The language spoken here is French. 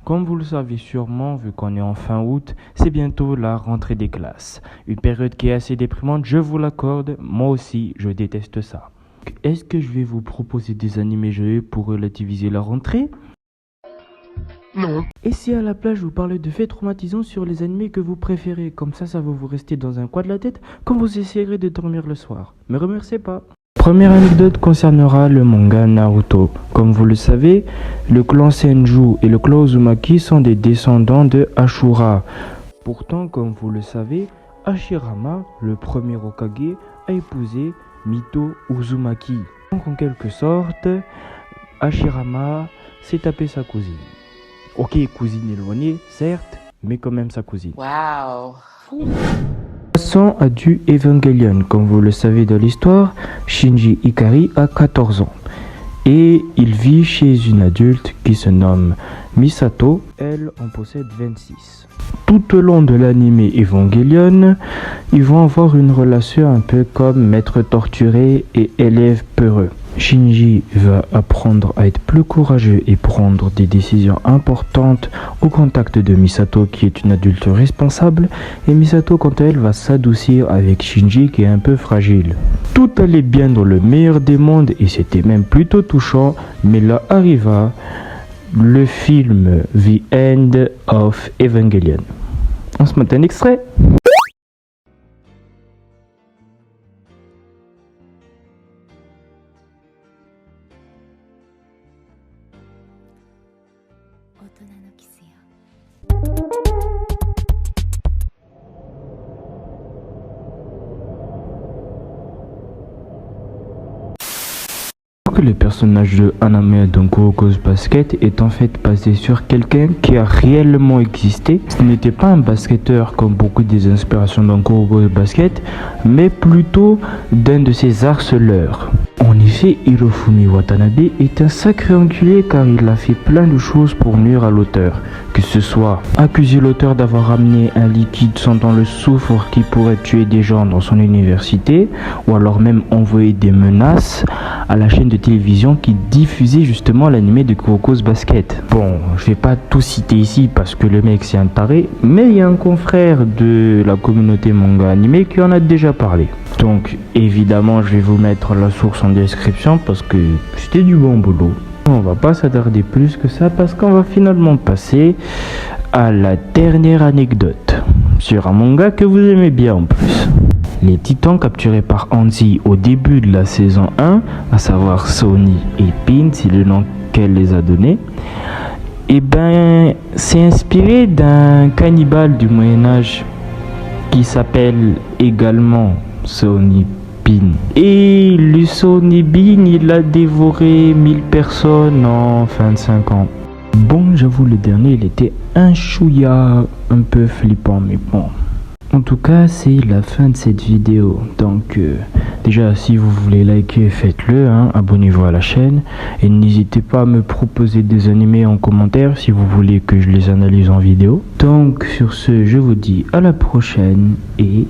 Comme vous le savez sûrement, vu qu'on est en fin août, c'est bientôt la rentrée des classes. Une période qui est assez déprimante, je vous l'accorde, moi aussi, je déteste ça. Est-ce que je vais vous proposer des animés joyeux pour relativiser la rentrée? Non. Et si à la place je vous parlais de faits traumatisants sur les animés que vous préférez, comme ça va vous rester dans un coin de la tête quand vous essayerez de dormir le soir. Me remerciez pas. Première anecdote concernera le manga Naruto. Comme vous le savez, le clan Senju et le clan Uzumaki sont des descendants de Ashura. Pourtant, comme vous le savez, Hashirama, le premier Hokage, a épousé Mito Uzumaki. Donc en quelque sorte, Hashirama s'est tapé sa cousine. Ok, cousine éloignée, certes, mais quand même sa cousine. Wow. Passons à du Evangelion. Comme vous le savez dans l'histoire, Shinji Ikari a 14 ans et il vit chez une adulte qui se nomme Misato. Elle en possède 26. Tout au long de l'anime Evangelion, ils vont avoir une relation un peu comme maître torturé et élève peureux. Shinji va apprendre à être plus courageux et prendre des décisions importantes au contact de Misato qui est une adulte responsable, et Misato quant à elle va s'adoucir avec Shinji qui est un peu fragile. Tout allait bien dans le meilleur des mondes et c'était même plutôt touchant, mais là arriva le film The End of Evangelion. On se met un extrait. Le personnage de Haname dans Kuroko's Basket est en fait basé sur quelqu'un qui a réellement existé. Ce n'était pas un basketteur comme beaucoup des inspirations dans Kuroko's Basket, mais plutôt d'un de ses harceleurs. En effet, Hirofumi Watanabe est un sacré enculé car il a fait plein de choses pour nuire à l'auteur. Que ce soit accuser l'auteur d'avoir amené un liquide sentant le soufre qui pourrait tuer des gens dans son université, ou alors même envoyer des menaces à la chaîne de télévision qui diffusait justement l'anime de Kuroko's Basket. Bon, je vais pas tout citer ici parce que le mec c'est un taré, mais il y a un confrère de la communauté manga animé qui en a déjà parlé. Donc évidemment je vais vous mettre la source en description parce que c'était du bon boulot. On va pas s'attarder plus que ça parce qu'on va finalement passer à la dernière anecdote sur un manga que vous aimez bien en plus. Les titans capturés par Hanzi au début de la saison 1, à savoir Sony et Pin, c'est le nom qu'elle les a donné, et ben c'est inspiré d'un cannibale du Moyen-Âge qui s'appelle également Sony Bean. Et le Sony Bean, il a dévoré 1000 personnes en 25 ans. Bon, j'avoue, le dernier, il était un chouïa un peu flippant, mais bon. En tout cas, c'est la fin de cette vidéo. Donc, déjà, si vous voulez liker, faites-le, hein, abonnez-vous à la chaîne. Et n'hésitez pas à me proposer des animés en commentaire si vous voulez que je les analyse en vidéo. Donc, sur ce, je vous dis à la prochaine et...